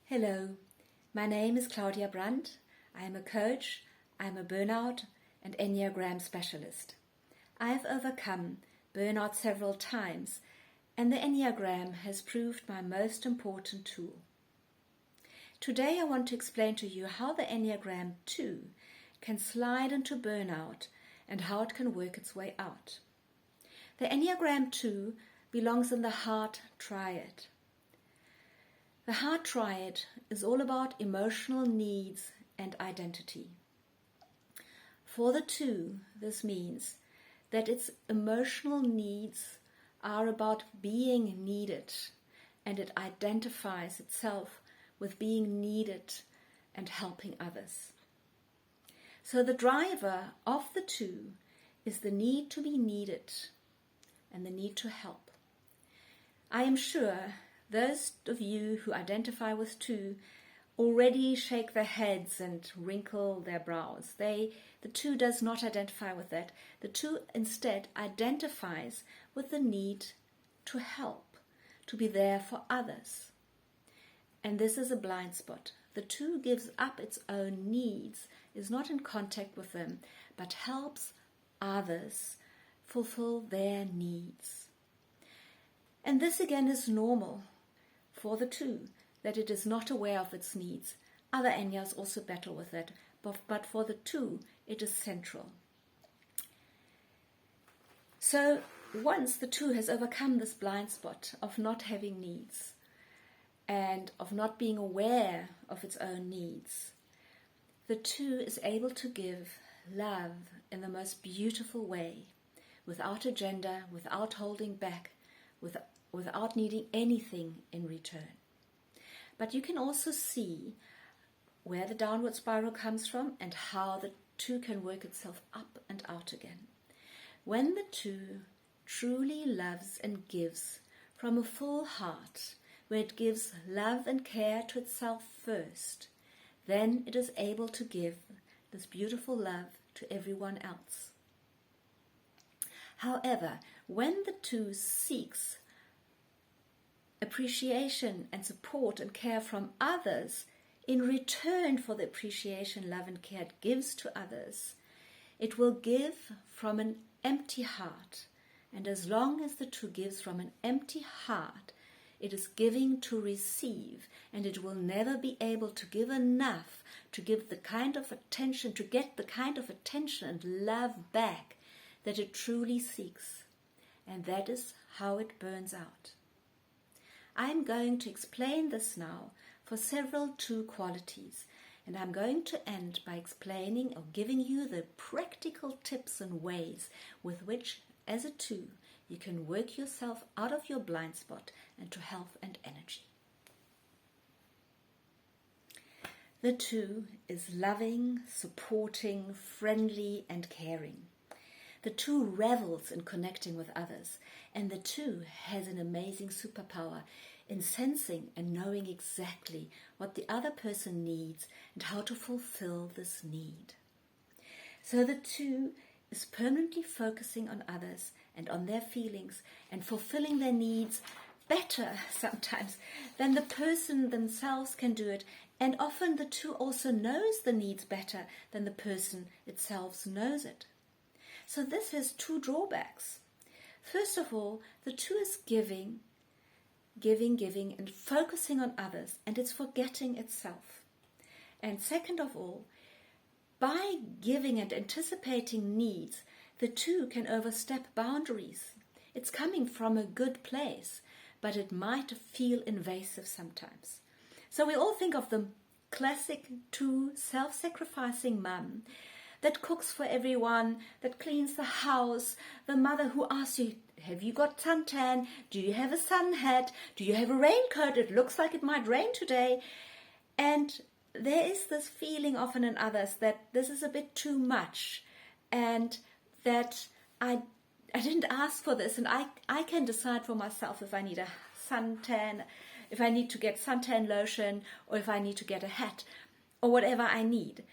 Hello, my name is Claudia Brandt. I am a coach, I am a burnout and Enneagram specialist. I have overcome burnout several times, and the Enneagram has proved my most important tool. Today I want to explain to you how the Enneagram 2 can slide into burnout and how it can work its way out. The Enneagram 2 belongs in the heart triad. The heart triad is all about emotional needs and identity. For the 2, this means that its emotional needs are about being needed, and it identifies itself with being needed and helping others. So the driver of the 2 is the need to be needed and the need to help. I am sure those of you who identify with 2 already shake their heads and wrinkle their brows. The 2 does not identify with that. The 2 instead identifies with the need to help, to be there for others. And this is a blind spot. The 2 gives up its own needs, is not in contact with them, but helps others fulfill their needs. And this again is normal for the 2, that it is not aware of its needs. Other Enneas also battle with that, but for the 2, it is central. So once the 2 has overcome this blind spot of not having needs and of not being aware of its own needs, the 2 is able to give love in the most beautiful way, without agenda, without holding back, without needing anything in return. But you can also see where the downward spiral comes from and how the 2 can work itself up and out again. When the 2 truly loves and gives from a full heart, where it gives love and care to itself first, then it is able to give this beautiful love to everyone else. However, when the 2 seeks appreciation and support and care from others in return for the appreciation, love and care it gives to others, it will give from an empty heart. And as long as the 2 gives from an empty heart, it is giving to receive, and it will never be able to give enough to give the kind of attention, to get the kind of attention and love back that it truly seeks. And that is how it burns out. I am going to explain this now for several 2 qualities, and I'm going to end by explaining or giving you the practical tips and ways with which, as a 2, you can work yourself out of your blind spot and to health and energy. The 2 is loving, supporting, friendly, and caring. The 2 revels in connecting with others, and the 2 has an amazing superpower in sensing and knowing exactly what the other person needs and how to fulfill this need. So the 2 is permanently focusing on others and on their feelings and fulfilling their needs better sometimes than the person themselves can do it, and often the 2 also knows the needs better than the person itself knows it. So this has 2 drawbacks. First of all, the 2 is giving and focusing on others, and it's forgetting itself. And second of all, by giving and anticipating needs, the 2 can overstep boundaries. It's coming from a good place, but it might feel invasive sometimes. So we all think of the classic 2 self-sacrificing mum that cooks for everyone, that cleans the house, the mother who asks you, have you got suntan? Do you have a sun hat? Do you have a raincoat? It looks like it might rain today. And there is this feeling often in others that this is a bit too much, and that I didn't ask for this, and I can decide for myself if I need a suntan, if I need to get suntan lotion, or if I need to get a hat, or whatever I need.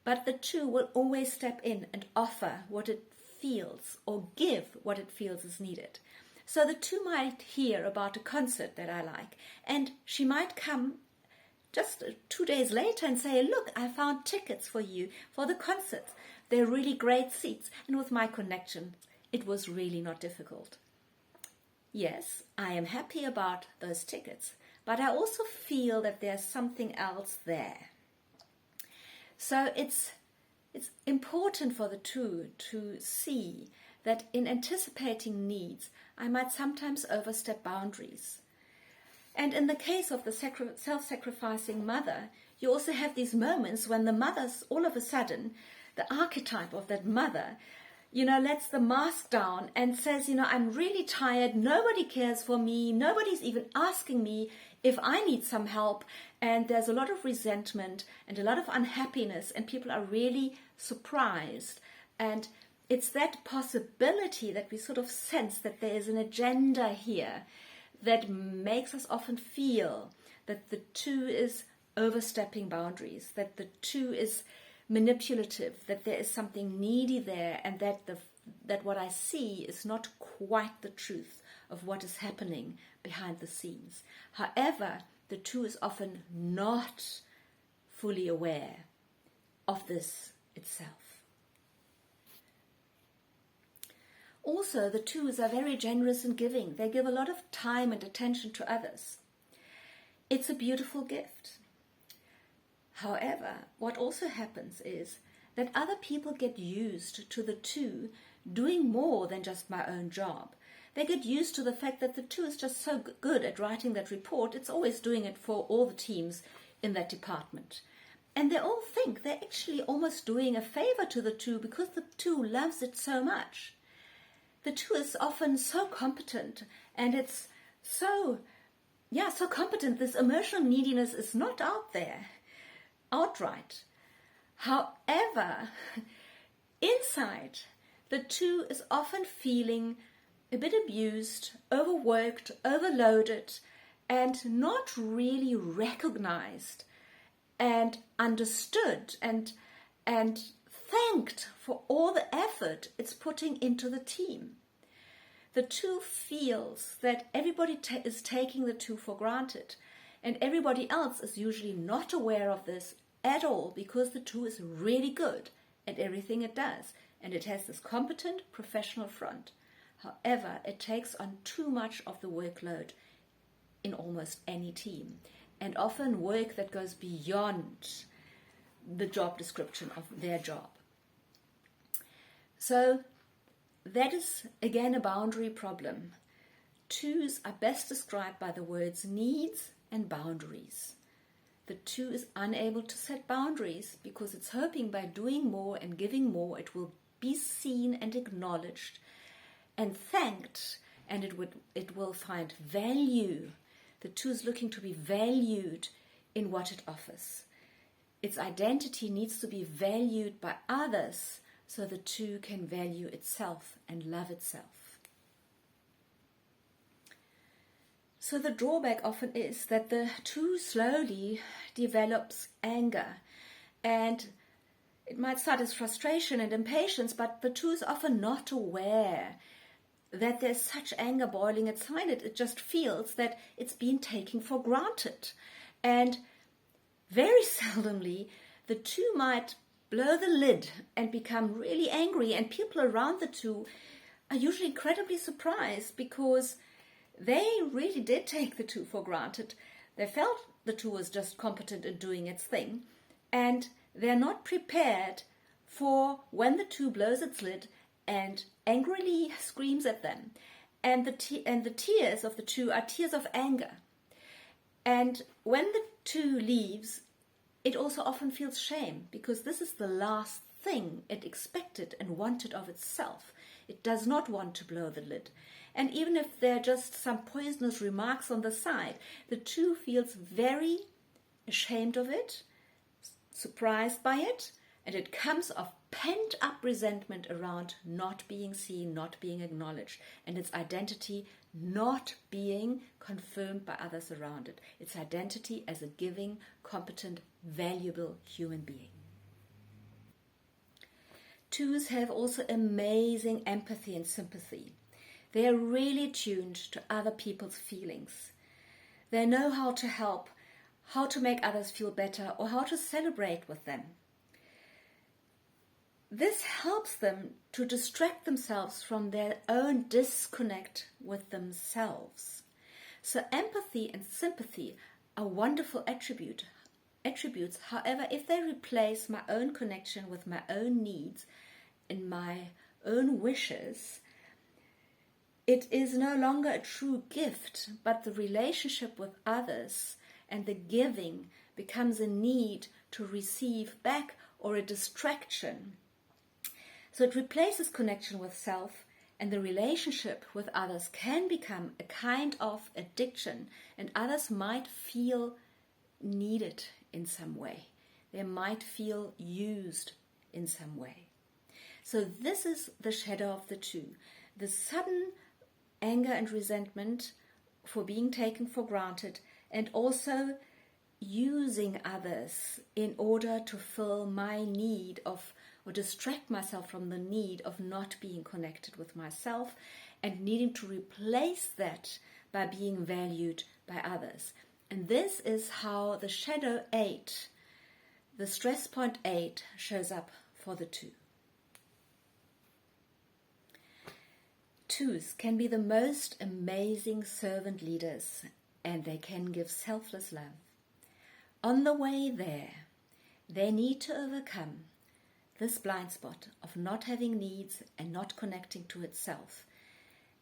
But the 2 will always step in and offer what it feels or give what it feels is needed. So the 2 might hear about a concert that I like, and she might come just 2 days later and say, look, I found tickets for you for the concert. They're really great seats. And with my connection, it was really not difficult. Yes, I am happy about those tickets, but I also feel that there's something else there. So it's important for the two to see that in anticipating needs, I might sometimes overstep boundaries. And in the case of the self-sacrificing mother, you also have these moments when the mother's all of a sudden, the archetype of that mother, lets the mask down and says, I'm really tired, nobody cares for me, nobody's even asking me if I need some help, and there's a lot of resentment and a lot of unhappiness, and people are really surprised. And it's that possibility that we sort of sense that there is an agenda here that makes us often feel that the two is overstepping boundaries, that the two is manipulative, that there is something needy there, and that what I see is not quite the truth of what is happening behind the scenes. However, the two is often not fully aware of this itself. Also, the twos are very generous and giving. They give a lot of time and attention to others. It's a beautiful gift. However, what also happens is that other people get used to the two doing more than just my own job. They get used to the fact that the two is just so good at writing that report, it's always doing it for all the teams in that department. And they all think they're actually almost doing a favor to the two because the two loves it so much. The two is often so competent, and it's so competent. This emotional neediness is not out there outright. However, inside, the two is often feeling a bit abused, overworked, overloaded, and not really recognized and understood and thanked for all the effort it's putting into the team. The two feels that everybody is taking the two for granted, and everybody else is usually not aware of this at all because the two is really good at everything it does, and it has this competent professional front. However, it takes on too much of the workload in almost any team, and often work that goes beyond the job description of their job. So that is again a boundary problem. Twos are best described by the words needs and boundaries. The two is unable to set boundaries because it's hoping by doing more and giving more it will be seen and acknowledged and thanked, and it will find value. The two is looking to be valued in what it offers. Its identity needs to be valued by others so the two can value itself and love itself. So the drawback often is that the two slowly develops anger, and it might start as frustration and impatience, but the two is often not aware that there's such anger boiling inside it. It just feels that it's been taken for granted. And very seldomly, the two might blow the lid and become really angry, and people around the two are usually incredibly surprised because they really did take the two for granted. They felt the two was just competent in doing its thing, and they're not prepared for when the two blows its lid and angrily screams at them. And the tears of the two are tears of anger. And when the two leaves, it also often feels shame because this is the last thing it expected and wanted of itself. It does not want to blow the lid. And even if there are just some poisonous remarks on the side, the two feels very ashamed of it, surprised by it, and it comes of pent-up resentment around not being seen, not being acknowledged, and its identity not being confirmed by others around it. Its identity as a giving, competent, valuable human being. Twos have also amazing empathy and sympathy. They are really tuned to other people's feelings. They know how to help, how to make others feel better, or how to celebrate with them. This helps them to distract themselves from their own disconnect with themselves. So empathy and sympathy are wonderful attributes. However, if they replace my own connection with my own needs and my own wishes, it is no longer a true gift, but the relationship with others and the giving becomes a need to receive back or a distraction. So it replaces connection with self, and the relationship with others can become a kind of addiction, and others might feel needed in some way. They might feel used in some way. So this is the shadow of the two. The sudden anger and resentment for being taken for granted, and also using others in order to fill my need of, or distract myself from the need of not being connected with myself, and needing to replace that by being valued by others. And this is how the shadow 8, the stress point 8, shows up for the two. Twos can be the most amazing servant leaders, and they can give selfless love. On the way there, they need to overcome this blind spot of not having needs and not connecting to itself,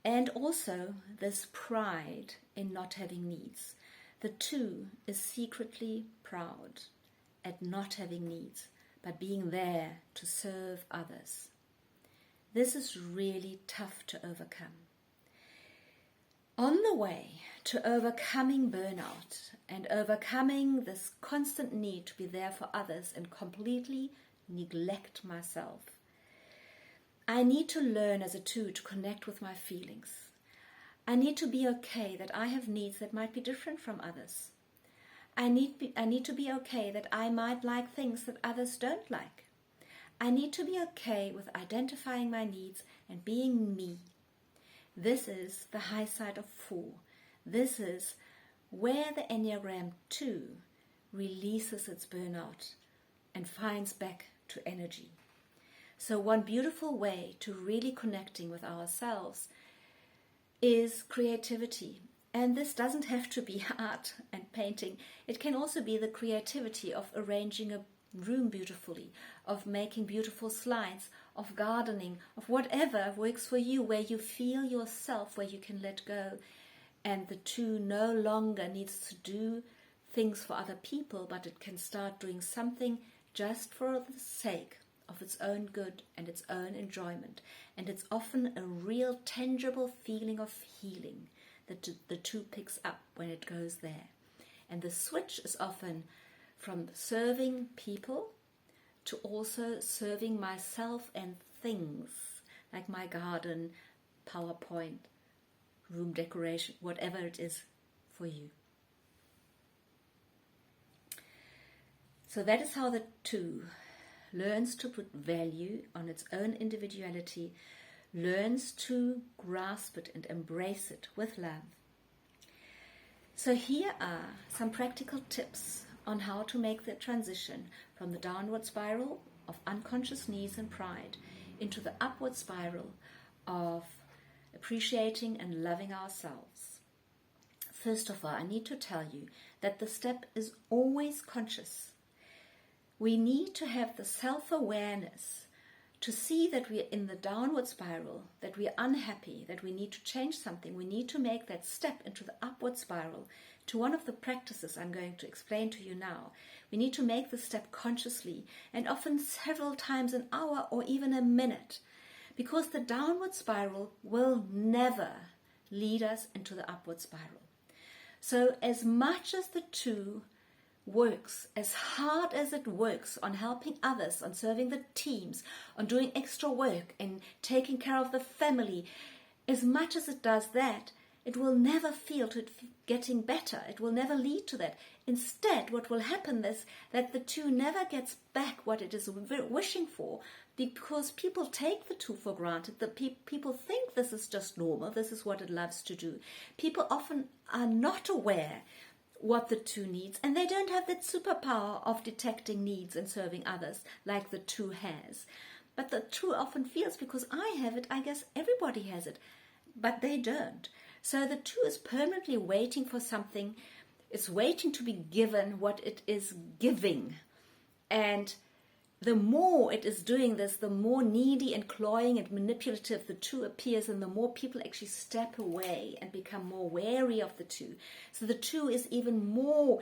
and also this pride in not having needs. The two is secretly proud at not having needs, but being there to serve others. This is really tough to overcome. On the way to overcoming burnout and overcoming this constant need to be there for others and completely neglect myself, I need to learn as a two to connect with my feelings. I need to be okay that I have needs that might be different from others. I need to be okay that I might like things that others don't like. I need to be okay with identifying my needs and being me. This is the high side of 4. This is where the Enneagram 2 releases its burnout and finds back to energy. So one beautiful way to really connecting with ourselves is creativity. And this doesn't have to be art and painting. It can also be the creativity of arranging a room beautifully, of making beautiful slides, of gardening, of whatever works for you, where you feel yourself, where you can let go. And the two no longer needs to do things for other people, but it can start doing something just for the sake of its own good and its own enjoyment. And it's often a real tangible feeling of healing that the two picks up when it goes there. And the switch is often from serving people to also serving myself and things, like my garden, PowerPoint, room decoration, whatever it is for you. So that is how the two learns to put value on its own individuality, learns to grasp it and embrace it with love. So here are some practical tips on how to make the transition from the downward spiral of unconscious needs and pride into the upward spiral of appreciating and loving ourselves. First of all, I need to tell you that the step is always conscious. We need to have the self-awareness to see that we're in the downward spiral, that we're unhappy, that we need to change something. We need to make that step into the upward spiral to one of the practices I'm going to explain to you now. We need to make the step consciously, and often several times an hour or even a minute, because the downward spiral will never lead us into the upward spiral. So as much as the two works, as hard as it works on helping others, on serving the teams, on doing extra work and taking care of the family, as much as it does that, it will never feel to it getting better. It will never lead to that. Instead, what will happen is that the two never gets back what it is wishing for, because people take the two for granted. The people think this is just normal. This is what it loves to do. People often are not aware what the two needs, and they don't have that superpower of detecting needs and serving others like the two has. But the two often feels, because I have it, I guess everybody has it, but they don't. So the two is permanently waiting for something. It's waiting to be given what it is giving. And the more it is doing this, the more needy and cloying and manipulative the two appears, and the more people actually step away and become more wary of the two. So the two is even more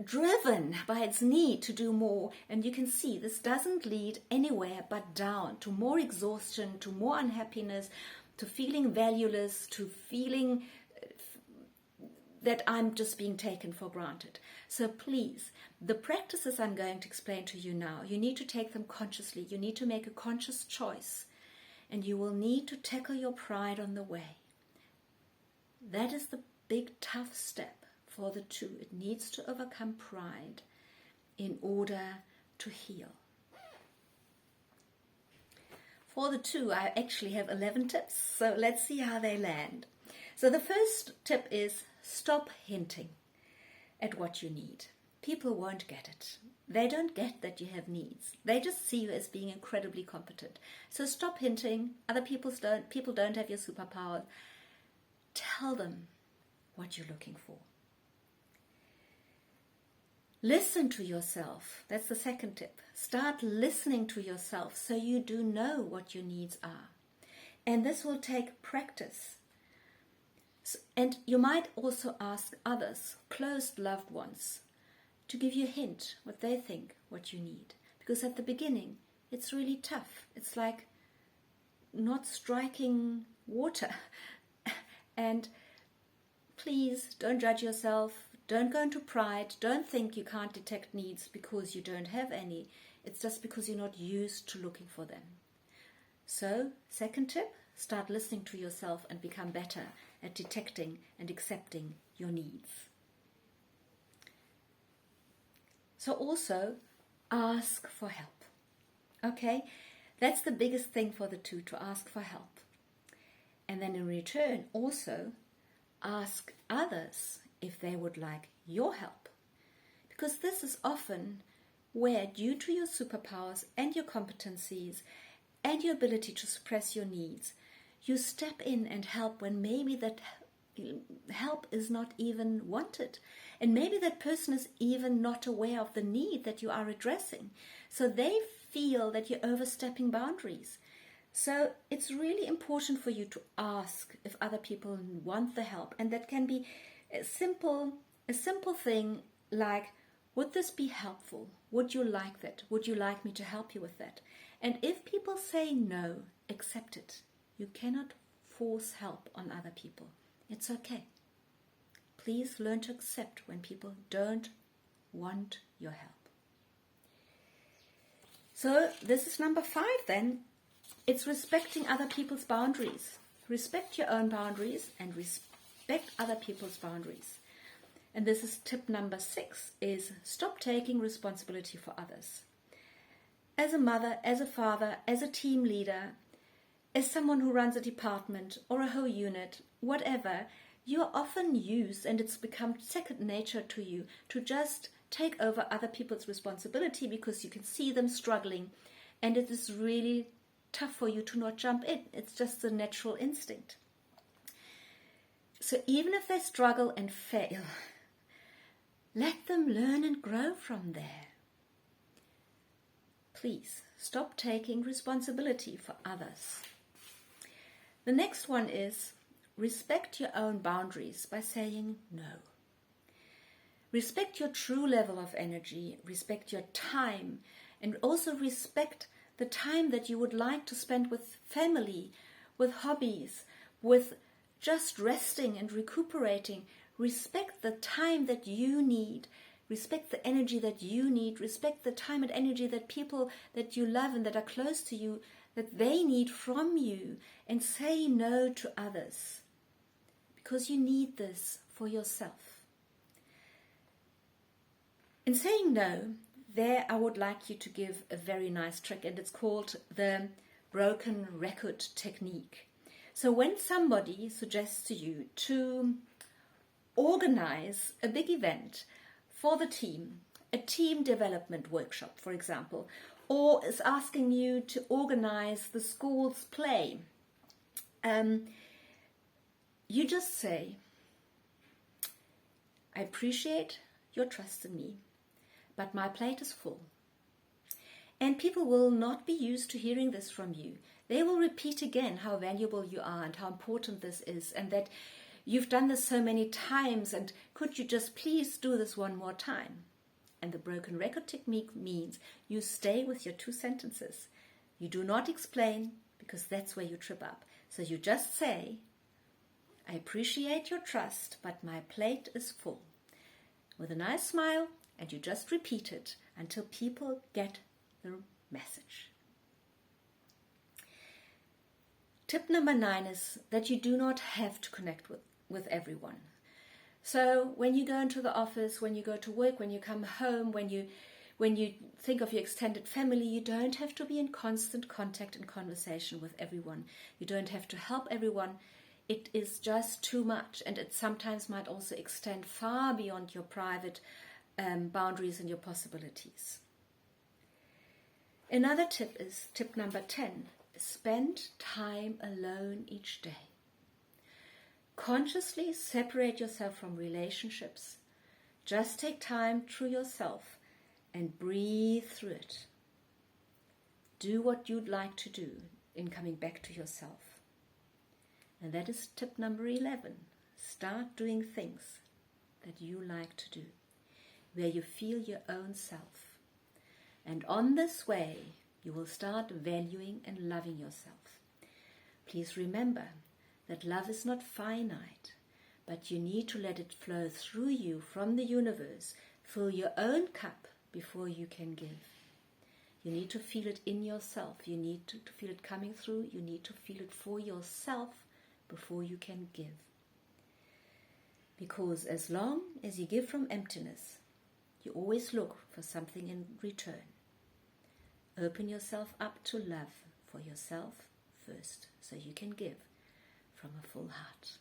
driven by its need to do more. And you can see this doesn't lead anywhere but down, to more exhaustion, to more unhappiness, to feeling valueless, to feeling that I'm just being taken for granted. So please, the practices I'm going to explain to you now, you need to take them consciously. You need to make a conscious choice, and you will need to tackle your pride on the way. That is the big tough step for the two. It needs to overcome pride in order to heal. For the two, I actually have 11 tips, so let's see how they land. So the first tip is stop hinting at what you need. People won't get it. They don't get that you have needs. They just see you as being incredibly competent. So stop hinting. People don't have your superpowers. Tell them what you're looking for. Listen to yourself. That's the second tip. Start listening to yourself so you do know what your needs are. And this will take practice. And you might also ask others, close loved ones, to give you a hint what they think, what you need. Because at the beginning, it's really tough. It's like not striking water. And please don't judge yourself. Don't go into pride. Don't think you can't detect needs because you don't have any. It's just because you're not used to looking for them. So, second tip, start listening to yourself and become better at detecting and accepting your needs. So also, ask for help. Okay? That's the biggest thing for the two, to ask for help. And then in return, also, ask others if they would like your help. Because this is often where, due to your superpowers and your competencies and your ability to suppress your needs, you step in and help when maybe that help is not even wanted. And maybe that person is even not aware of the need that you are addressing. So they feel that you're overstepping boundaries. So it's really important for you to ask if other people want the help. And that can be a simple thing like, would this be helpful? Would you like that? Would you like me to help you with that? And if people say no, accept it. You cannot force help on other people. It's okay. Please learn to accept when people don't want your help. So this is number 5 then. It's respecting other people's boundaries. Respect your own boundaries and respect other people's boundaries. And this is tip number 6, is stop taking responsibility for others. As a mother, as a father, as a team leader, as someone who runs a department or a whole unit, whatever, you're often used, and it's become second nature to you, to just take over other people's responsibility because you can see them struggling, and it is really tough for you to not jump in. It's just a natural instinct. So even if they struggle and fail, let them learn and grow from there. Please stop taking responsibility for others. The next one is respect your own boundaries by saying no. Respect your true level of energy, respect your time, and also respect the time that you would like to spend with family, with hobbies, with just resting and recuperating. Respect the time that you need. Respect the energy that you need. Respect the time and energy that people that you love and that are close to you, that they need from you. And say no to others, because you need this for yourself. In saying no, there I would like you to give a very nice trick, and it's called the broken record technique. So when somebody suggests to you to organize a big event for the team, a team development workshop, for example, or is asking you to organize the school's play, you just say, I appreciate your trust in me, but my plate is full. And people will not be used to hearing this from you. They will repeat again how valuable you are and how important this is, and that you've done this so many times, and could you just please do this one more time? And the broken record technique means you stay with your 2 sentences. You do not explain, because that's where you trip up. So you just say, I appreciate your trust, but my plate is full. With a nice smile, and you just repeat it until people get the message. Tip number 9 is that you do not have to connect with everyone. So when you go into the office, when you go to work, when you come home, when you think of your extended family, you don't have to be in constant contact and conversation with everyone. You don't have to help everyone. It is just too much, and it sometimes might also extend far beyond your private boundaries and your possibilities. Another tip is tip number 10. Spend time alone each day. Consciously separate yourself from relationships. Just take time to yourself and breathe through it. Do what you'd like to do in coming back to yourself. And that is tip number 11. Start doing things that you like to do, where you feel your own self. And on this way, you will start valuing and loving yourself. Please remember that love is not finite, but you need to let it flow through you from the universe. Fill your own cup before you can give. You need to feel it in yourself. You need to feel it coming through. You need to feel it for yourself before you can give. Because as long as you give from emptiness, you always look for something in return. Open yourself up to love for yourself first, so you can give from a full heart.